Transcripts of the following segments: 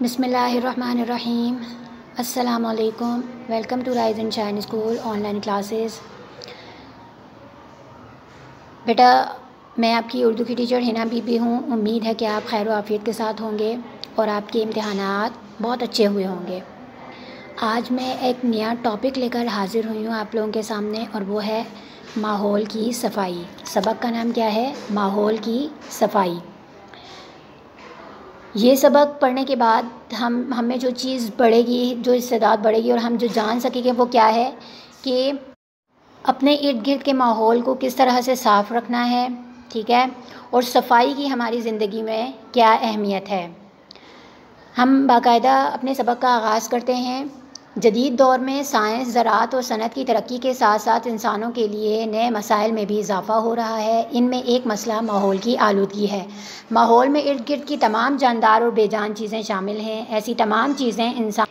بسم اللہ الرحمن الرحیم۔ السلام علیکم۔ Welcome to Rise and Shine School online classes. بیٹا، میں آپ کی اردو کی ٹیچر حنا بی بی ہوں۔ امید ہے کہ آپ خیر و عافیت کے ساتھ ہوں گے اور آپ کے امتحانات بہت اچھے ہوئے ہوں گے۔ آج میں ایک نیا ٹاپک لے کر حاضر ہوئی ہوں آپ لوگوں کے سامنے، اور وہ ہے ماحول کی صفائی۔ سبق کا نام کیا ہے؟ ماحول کی صفائی۔ یہ سبق پڑھنے کے بعد ہمیں جو چیز بڑھے گی، جو استعداد بڑھے گی اور ہم جو جان سکیں گے وہ کیا ہے کہ اپنے ارد گرد کے ماحول کو کس طرح سے صاف رکھنا ہے، ٹھیک ہے، اور صفائی کی ہماری زندگی میں کیا اہمیت ہے۔ ہم باقاعدہ اپنے سبق کا آغاز کرتے ہیں۔ جدید دور میں سائنس، زراعت اور صنعت کی ترقی کے ساتھ ساتھ انسانوں کے لیے نئے مسائل میں بھی اضافہ ہو رہا ہے۔ ان میں ایک مسئلہ ماحول کی آلودگی ہے۔ ماحول میں ارد گرد کی تمام جاندار اور بے جان چیزیں شامل ہیں۔ ایسی تمام چیزیں انسان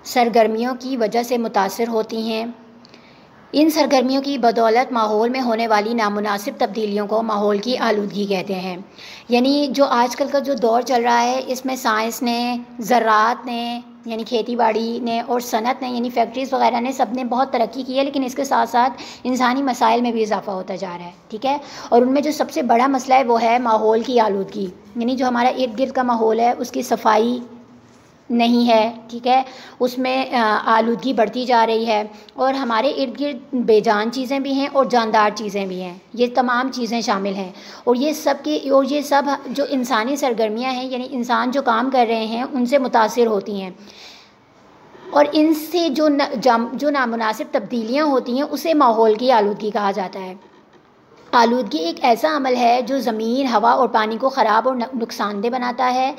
سرگرمیوں کی وجہ سے متاثر ہوتی ہیں۔ ان سرگرمیوں کی بدولت ماحول میں ہونے والی نامناسب تبدیلیوں کو ماحول کی آلودگی کہتے ہیں۔ یعنی جو آج کل کا جو دور چل رہا ہے، اس میں سائنس نے، زراعت نے یعنی کھیتی باڑی نے، اور صنعت نے یعنی فیکٹریز وغیرہ نے، سب نے بہت ترقی کی ہے، لیکن اس کے ساتھ ساتھ انسانی مسائل میں بھی اضافہ ہوتا جا رہا ہے، ٹھیک ہے۔ اور ان میں جو سب سے بڑا مسئلہ ہے وہ ہے ماحول کی آلودگی، یعنی جو ہمارا ارد گرد کا ماحول ہے اس کی صفائی نہیں ہے، ٹھیک ہے، اس میں آلودگی بڑھتی جا رہی ہے، اور ہمارے ارد گرد بے جان چیزیں بھی ہیں اور جاندار چیزیں بھی ہیں، یہ تمام چیزیں شامل ہیں، اور یہ سب جو انسانی سرگرمیاں ہیں، یعنی انسان جو کام کر رہے ہیں ان سے متاثر ہوتی ہیں، اور ان سے جو نامناسب تبدیلیاں ہوتی ہیں اسے ماحول کی آلودگی کہا جاتا ہے۔ آلودگی ایک ایسا عمل ہے جو زمین، ہوا اور پانی کو خراب اور نقصان دہ بناتا ہے۔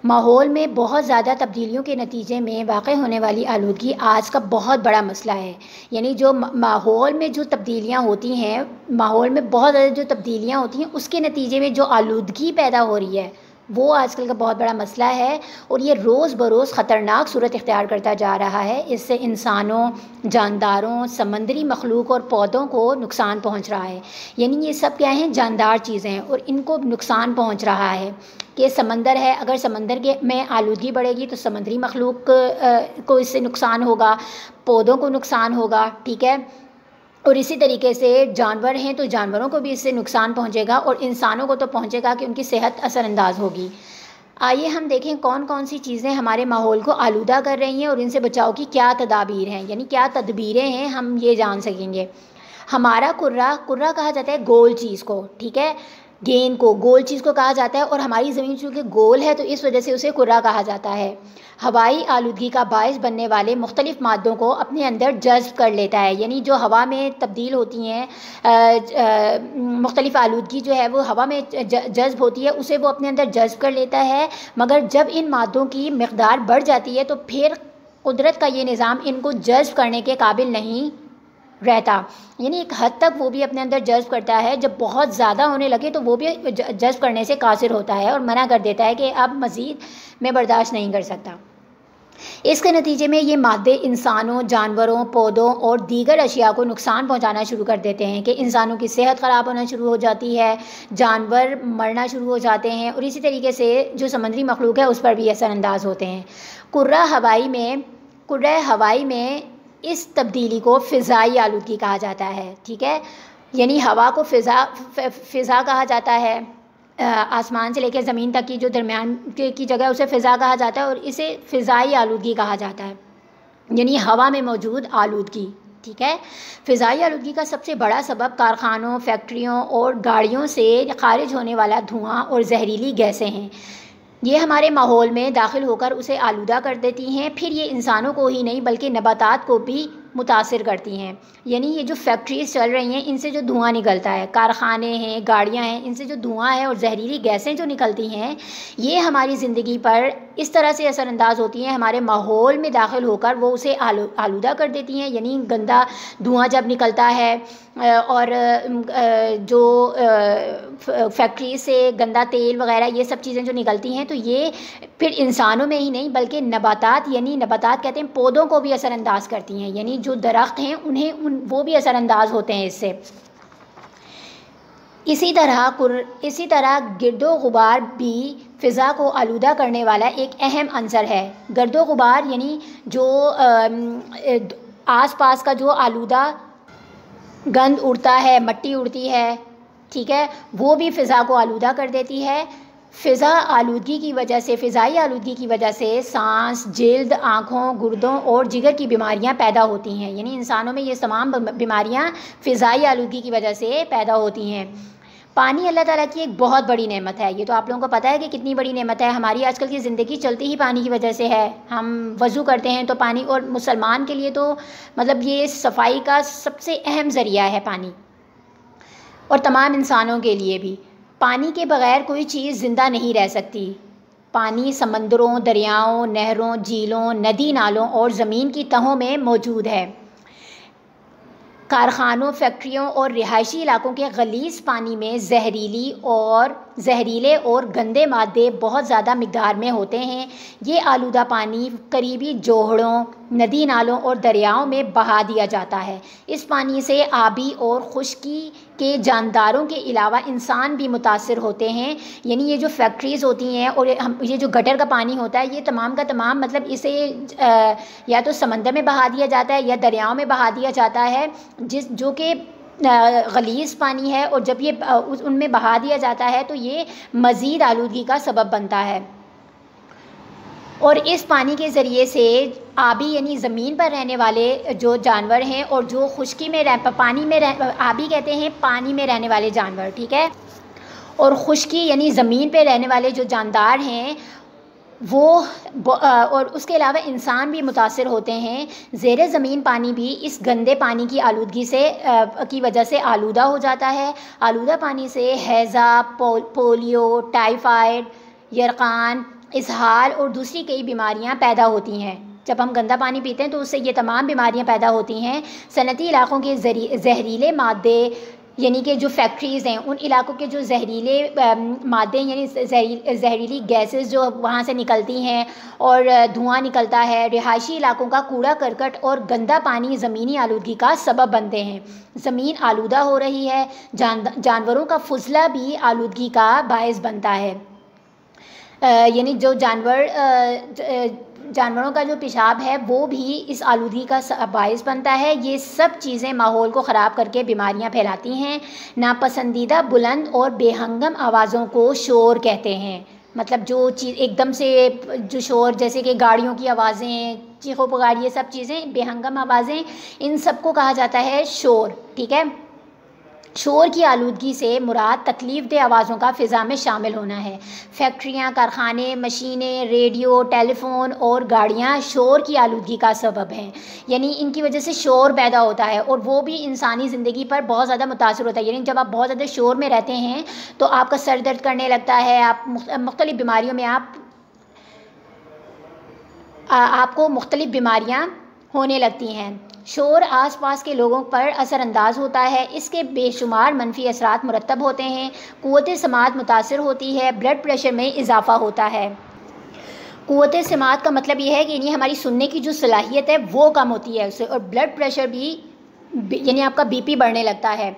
ماحول میں بہت زیادہ تبدیلیوں کے نتیجے میں واقع ہونے والی آلودگی آج کا بہت بڑا مسئلہ ہے۔ یعنی جو ماحول میں جو تبدیلیاں ہوتی ہیں، ماحول میں بہت زیادہ جو تبدیلیاں ہوتی ہیں، اس کے نتیجے میں جو آلودگی پیدا ہو رہی ہے وہ آج کل کا بہت بڑا مسئلہ ہے، اور یہ روز بروز خطرناک صورت اختیار کرتا جا رہا ہے۔ اس سے انسانوں، جانداروں، سمندری مخلوق اور پودوں کو نقصان پہنچ رہا ہے۔ یعنی یہ سب کیا ہیں؟ جاندار چیزیں ہیں، اور ان کو نقصان پہنچ رہا ہے۔ کہ سمندر ہے، اگر سمندر میں آلودگی بڑھے گی تو سمندری مخلوق کو اس سے نقصان ہوگا، پودوں کو نقصان ہوگا، ٹھیک ہے، اور اسی طریقے سے جانور ہیں تو جانوروں کو بھی اس سے نقصان پہنچے گا، اور انسانوں کو تو پہنچے گا کہ ان کی صحت اثر انداز ہوگی۔ آئیے ہم دیکھیں کون کون سی چیزیں ہمارے ماحول کو آلودہ کر رہی ہیں اور ان سے بچاؤ کی کیا تدابیر ہیں، یعنی کیا تدبیریں ہیں، ہم یہ جان سکیں گے۔ ہمارا کرہ کہا جاتا ہے گول چیز کو، ٹھیک ہے، گیند کو، گول چیز کو کہا جاتا ہے، اور ہماری زمین چونکہ گول ہے تو اس وجہ سے اسے کرہ کہا جاتا ہے۔ ہوائی آلودگی کا باعث بننے والے مختلف مادوں کو اپنے اندر جذب کر لیتا ہے، یعنی جو ہوا میں تبدیل ہوتی ہیں، مختلف آلودگی جو ہے وہ ہوا میں جذب ہوتی ہے، اسے وہ اپنے اندر جذب کر لیتا ہے، مگر جب ان مادوں کی مقدار بڑھ جاتی ہے تو پھر قدرت کا یہ نظام ان کو جذب کرنے کے قابل نہیں رہتا، یعنی ایک حد تک وہ بھی اپنے اندر جذب کرتا ہے، جب بہت زیادہ ہونے لگے تو وہ بھی جذب کرنے سے قاصر ہوتا ہے اور منع کر دیتا ہے کہ اب مزید میں برداشت نہیں کر سکتا۔ اس کے نتیجے میں یہ مادے انسانوں، جانوروں، پودوں اور دیگر اشیاء کو نقصان پہنچانا شروع کر دیتے ہیں، کہ انسانوں کی صحت خراب ہونا شروع ہو جاتی ہے، جانور مرنا شروع ہو جاتے ہیں، اور اسی طریقے سے جو سمندری مخلوق ہے اس پر بھی اثر انداز ہوتے ہیں۔ کرہ ہوائی میں اس تبدیلی کو فضائی آلودگی کہا جاتا ہے، ٹھیک ہے، یعنی ہوا کو فضا کہا جاتا ہے، آسمان سے لے کے زمین تک کی جو درمیان کی جگہ اسے فضا کہا جاتا ہے، اور اسے فضائی آلودگی کہا جاتا ہے، یعنی ہوا میں موجود آلودگی، ٹھیک ہے۔ فضائی آلودگی کا سب سے بڑا سبب کارخانوں، فیکٹریوں اور گاڑیوں سے خارج ہونے والا دھواں اور زہریلی گیسیں ہیں۔ یہ ہمارے ماحول میں داخل ہو کر اسے آلودہ کر دیتی ہیں، پھر یہ انسانوں کو ہی نہیں بلکہ نباتات کو بھی متاثر کرتی ہیں۔ یعنی یہ جو فیکٹریز چل رہی ہیں ان سے جو دھواں نکلتا ہے، کارخانے ہیں، گاڑیاں ہیں، ان سے جو دھواں ہے اور زہریلی گیسیں جو نکلتی ہیں، یہ ہماری زندگی پر اس طرح سے اثر انداز ہوتی ہیں، ہمارے ماحول میں داخل ہو کر وہ اسے آلودہ کر دیتی ہیں۔ یعنی گندا دھواں جب نکلتا ہے اور جو فیکٹری سے گندا تیل وغیرہ یہ سب چیزیں جو نکلتی ہیں تو یہ پھر انسانوں میں ہی نہیں بلکہ نباتات کہتے ہیں پودوں کو بھی اثر انداز کرتی ہیں، یعنی جو درخت ہیں وہ بھی اثر انداز ہوتے ہیں اس سے۔ اسی طرح گرد و غبار بھی فضا کو آلودہ کرنے والا ایک اہم عنصر ہے۔ گرد و غبار یعنی جو آس پاس کا جو آلودہ گند اڑتا ہے، مٹی اڑتی ہے، ٹھیک ہے، وہ بھی فضا کو آلودہ کر دیتی ہے۔ فضائی آلودگی کی وجہ سے سانس، جلد، آنکھوں، گردوں اور جگر کی بیماریاں پیدا ہوتی ہیں، یعنی انسانوں میں یہ تمام بیماریاں فضائی آلودگی کی وجہ سے پیدا ہوتی ہیں۔ پانی اللہ تعالیٰ کی ایک بہت بڑی نعمت ہے، یہ تو آپ لوگوں کو پتہ ہے کہ کتنی بڑی نعمت ہے۔ ہماری آج کل کی زندگی چلتی ہی پانی کی وجہ سے ہے، ہم وضو کرتے ہیں تو پانی، اور مسلمان کے لیے تو مطلب یہ صفائی کا سب سے اہم ذریعہ ہے پانی، اور تمام انسانوں کے لیے بھی۔ پانی کے بغیر کوئی چیز زندہ نہیں رہ سکتی۔ پانی سمندروں، دریاؤں، نہروں، جھیلوں، ندی نالوں اور زمین کی تہوں میں موجود ہے۔ کارخانوں، فیکٹریوں اور رہائشی علاقوں کے غلیظ پانی میں زہریلے اور گندے مادے بہت زیادہ مقدار میں ہوتے ہیں۔ یہ آلودہ پانی قریبی جوہڑوں، ندی نالوں اور دریاؤں میں بہا دیا جاتا ہے۔ اس پانی سے آبی اور خشکی کے جانداروں کے علاوہ انسان بھی متاثر ہوتے ہیں، یعنی یہ جو فیکٹریز ہوتی ہیں اور یہ جو گٹر کا پانی ہوتا ہے، یہ تمام کا تمام مطلب اسے یا تو سمندر میں بہا دیا جاتا ہے یا دریاؤں میں بہا دیا جاتا ہے، جو کہ غلیظ پانی ہے، اور جب یہ ان میں بہا دیا جاتا ہے تو یہ مزید آلودگی کا سبب بنتا ہے۔ اور اس پانی کے ذریعے سے آبی یعنی زمین پر رہنے والے جو جانور ہیں، اور جو خشکی میں آبی کہتے ہیں پانی میں رہنے والے جانور، ٹھیک ہے، اور خشکی یعنی زمین پہ رہنے والے جو جاندار ہیں وہ، اور اس کے علاوہ انسان بھی متاثر ہوتے ہیں۔ زیر زمین پانی بھی اس گندے پانی کی آلودگی کی وجہ سے آلودہ ہو جاتا ہے۔ آلودہ پانی سے ہیضہ، پولیو، ٹائیفائڈ، یرقان، اسہال اور دوسری کئی بیماریاں پیدا ہوتی ہیں۔ جب ہم گندا پانی پیتے ہیں تو اس سے یہ تمام بیماریاں پیدا ہوتی ہیں۔ صنعتی علاقوں کے زہریلے مادے یعنی کہ جو فیکٹریز ہیں، ان علاقوں کے جو زہریلے مادے یعنی زہریلی گیسز جو وہاں سے نکلتی ہیں اور دھواں نکلتا ہے، رہائشی علاقوں کا کوڑا کرکٹ اور گندا پانی زمینی آلودگی کا سبب بنتے ہیں۔ زمین آلودہ ہو رہی ہے، جانوروں کا فضلہ بھی آلودگی کا باعث بنتا ہے، یعنی جو جانوروں کا جو پیشاب ہے وہ بھی اس آلودگی کا باعث بنتا ہے۔ یہ سب چیزیں ماحول کو خراب کر کے بیماریاں پھیلاتی ہیں۔ ناپسندیدہ بلند اور بے ہنگم آوازوں کو شور کہتے ہیں، مطلب جو چیز ایک دم سے جو شور، جیسے کہ گاڑیوں کی آوازیں، چیخو پکار، یہ سب چیزیں بے ہنگم آوازیں، ان سب کو کہا جاتا ہے شور، ٹھیک ہے۔ شور کی آلودگی سے مراد تکلیف دہ آوازوں کا فضا میں شامل ہونا ہے۔ فیکٹریاں، کارخانے، مشینیں، ریڈیو، ٹیلی فون اور گاڑیاں شور کی آلودگی کا سبب ہیں، یعنی ان کی وجہ سے شور پیدا ہوتا ہے، اور وہ بھی انسانی زندگی پر بہت زیادہ متاثر ہوتا ہے۔ یعنی جب آپ بہت زیادہ شور میں رہتے ہیں تو آپ کا سر درد کرنے لگتا ہے، آپ مختلف بیماریوں میں آپ کو مختلف بیماریاں ہونے لگتی ہیں۔ شور آس پاس کے لوگوں پر اثر انداز ہوتا ہے، اس کے بے شمار منفی اثرات مرتب ہوتے ہیں۔ قوت سماعت متاثر ہوتی ہے، بلڈ پریشر میں اضافہ ہوتا ہے۔ قوت سماعت کا مطلب یہ ہے کہ یعنی ہماری سننے کی جو صلاحیت ہے وہ کم ہوتی ہے اس سے، اور بلڈ پریشر بھی یعنی آپ کا بی پی بڑھنے لگتا ہے۔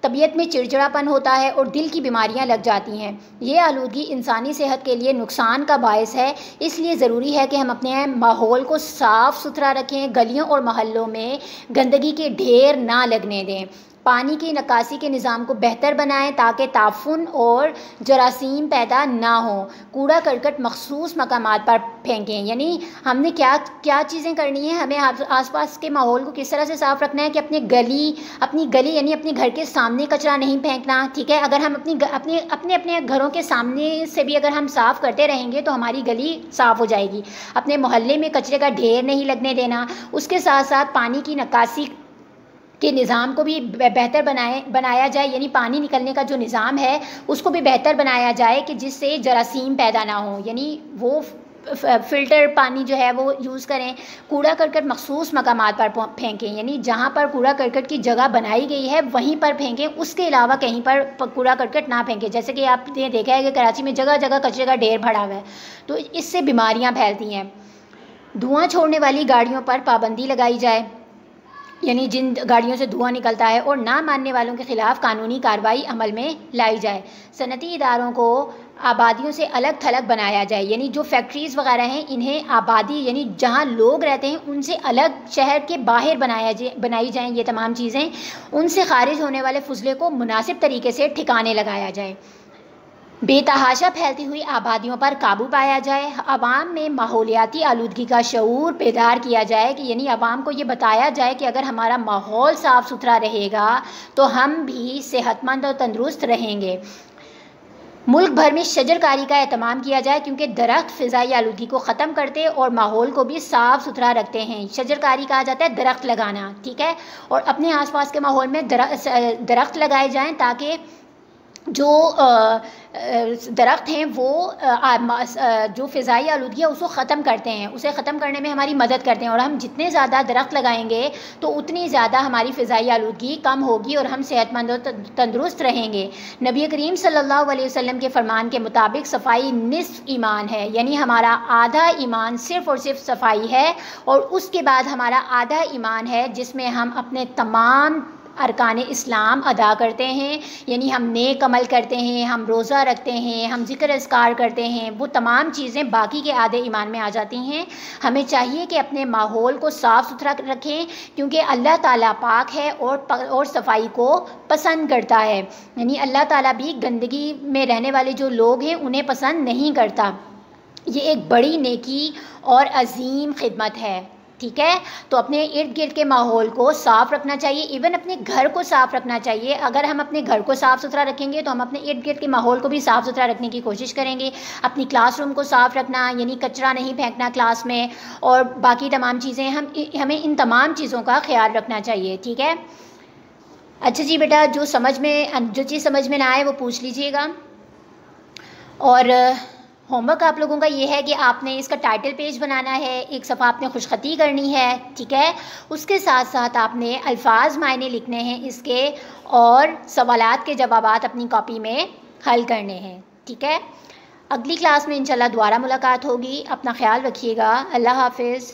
طبیعت میں چڑچڑاپن ہوتا ہے اور دل کی بیماریاں لگ جاتی ہیں۔ یہ آلودگی انسانی صحت کے لیے نقصان کا باعث ہے، اس لیے ضروری ہے کہ ہم اپنے ماحول کو صاف ستھرا رکھیں، گلیوں اور محلوں میں گندگی کے ڈھیر نہ لگنے دیں۔ پانی کی نکاسی کے نظام کو بہتر بنائیں تاکہ تعفن اور جراثیم پیدا نہ ہوں۔ کوڑا کرکٹ مخصوص مقامات پر پھینکیں، یعنی ہم نے کیا چیزیں کرنی ہیں، ہمیں آس پاس کے ماحول کو کس طرح سے صاف رکھنا ہے کہ اپنی گلی یعنی اپنے گھر کے سامنے کچرا نہیں پھینکنا، ٹھیک ہے۔ اگر ہم اپنے گھروں کے سامنے سے بھی اگر ہم صاف کرتے رہیں گے تو ہماری گلی صاف ہو جائے گی۔ اپنے محلے میں کچرے کا ڈھیر نہیں لگنے دینا۔ اس کے ساتھ ساتھ پانی کی نکاسی کے نظام کو بھی بہتر بنایا جائے، یعنی پانی نکلنے کا جو نظام ہے اس کو بھی بہتر بنایا جائے کہ جس سے جراثیم پیدا نہ ہوں، یعنی وہ فلٹر پانی جو ہے وہ یوز کریں۔ کوڑا کرکٹ مخصوص مقامات پر پھینکیں، یعنی جہاں پر کوڑا کرکٹ کی جگہ بنائی گئی ہے وہیں پر پھینکیں، اس کے علاوہ کہیں پر کوڑا کرکٹ نہ پھینکیں۔ جیسے کہ آپ نے دیکھا ہے کہ کراچی میں جگہ جگہ کچرے کا ڈھیر بھرا ہوا ہے، تو اس سے بیماریاں پھیلتی ہیں۔ دھواں چھوڑنے والی گاڑیوں پر پابندی لگائی جائے، یعنی جن گاڑیوں سے دھواں نکلتا ہے، اور نہ ماننے والوں کے خلاف قانونی کارروائی عمل میں لائی جائے۔ صنعتی اداروں کو آبادیوں سے الگ تھلگ بنایا جائے، یعنی جو فیکٹریز وغیرہ ہیں انہیں آبادی یعنی جہاں لوگ رہتے ہیں ان سے الگ شہر کے باہر بنائی جائیں یہ تمام چیزیں، ان سے خارج ہونے والے فضلے کو مناسب طریقے سے ٹھکانے لگایا جائے، بے تحاشا پھیلتی ہوئی آبادیوں پر قابو پایا جائے، عوام میں ماحولیاتی آلودگی کا شعور بیدار کیا جائے کہ یعنی عوام کو یہ بتایا جائے کہ اگر ہمارا ماحول صاف ستھرا رہے گا تو ہم بھی صحت مند اور تندرست رہیں گے۔ ملک بھر میں شجر کاری کا اہتمام کیا جائے کیونکہ درخت فضائی آلودگی کو ختم کرتے اور ماحول کو بھی صاف ستھرا رکھتے ہیں۔ شجر کاری کہا جاتا ہے درخت لگانا، ٹھیک ہے، اور اپنے آس پاس کے ماحول میں درخت لگائے جائیں تاکہ جو درخت ہیں وہ جو فضائی آلودگی ہے اس کو ختم کرتے ہیں، اسے ختم کرنے میں ہماری مدد کرتے ہیں، اور ہم جتنے زیادہ درخت لگائیں گے تو اتنی زیادہ ہماری فضائی آلودگی کم ہوگی اور ہم صحت مند اور تندرست رہیں گے۔ نبی کریم صلی اللہ علیہ وسلم کے فرمان کے مطابق صفائی نصف ایمان ہے، یعنی ہمارا آدھا ایمان صرف اور صرف صفائی ہے، اور اس کے بعد ہمارا آدھا ایمان ہے جس میں ہم اپنے تمام ارکان اسلام ادا کرتے ہیں، یعنی ہم نیک عمل کرتے ہیں، ہم روزہ رکھتے ہیں، ہم ذکر اذکار کرتے ہیں، وہ تمام چیزیں باقی کے آدھے ایمان میں آ جاتی ہیں۔ ہمیں چاہیے کہ اپنے ماحول کو صاف ستھرا رکھیں کیونکہ اللہ تعالیٰ پاک ہے اور صفائی کو پسند کرتا ہے، یعنی اللہ تعالیٰ بھی گندگی میں رہنے والے جو لوگ ہیں انہیں پسند نہیں کرتا۔ یہ ایک بڑی نیکی اور عظیم خدمت ہے، ٹھیک ہے، تو اپنے ارد گرد کے ماحول کو صاف رکھنا چاہیے، ایون اپنے گھر کو صاف رکھنا چاہیے۔ اگر ہم اپنے گھر کو صاف ستھرا رکھیں گے تو ہم اپنے ارد گرد کے ماحول کو بھی صاف ستھرا رکھنے کی کوشش کریں گے۔ اپنی کلاس روم کو صاف رکھنا، یعنی کچرا نہیں پھینکنا کلاس میں، اور باقی تمام چیزیں ہمیں ان تمام چیزوں کا خیال رکھنا چاہیے، ٹھیک ہے۔ اچھا جی بیٹا، جو چیز سمجھ میں نہ آئے وہ پوچھ لیجئے گا، اور ہوم ورک آپ لوگوں کا یہ ہے کہ آپ نے اس کا ٹائٹل پیج بنانا ہے، ایک صفحہ آپ نے خوش خطی کرنی ہے، ٹھیک ہے، اس کے ساتھ ساتھ آپ نے الفاظ معنی لکھنے ہیں اس کے، اور سوالات کے جوابات اپنی کاپی میں حل کرنے ہیں، ٹھیک ہے۔ اگلی کلاس میں انشاءاللہ دوبارہ ملاقات ہوگی، اپنا خیال رکھیے گا، اللہ حافظ۔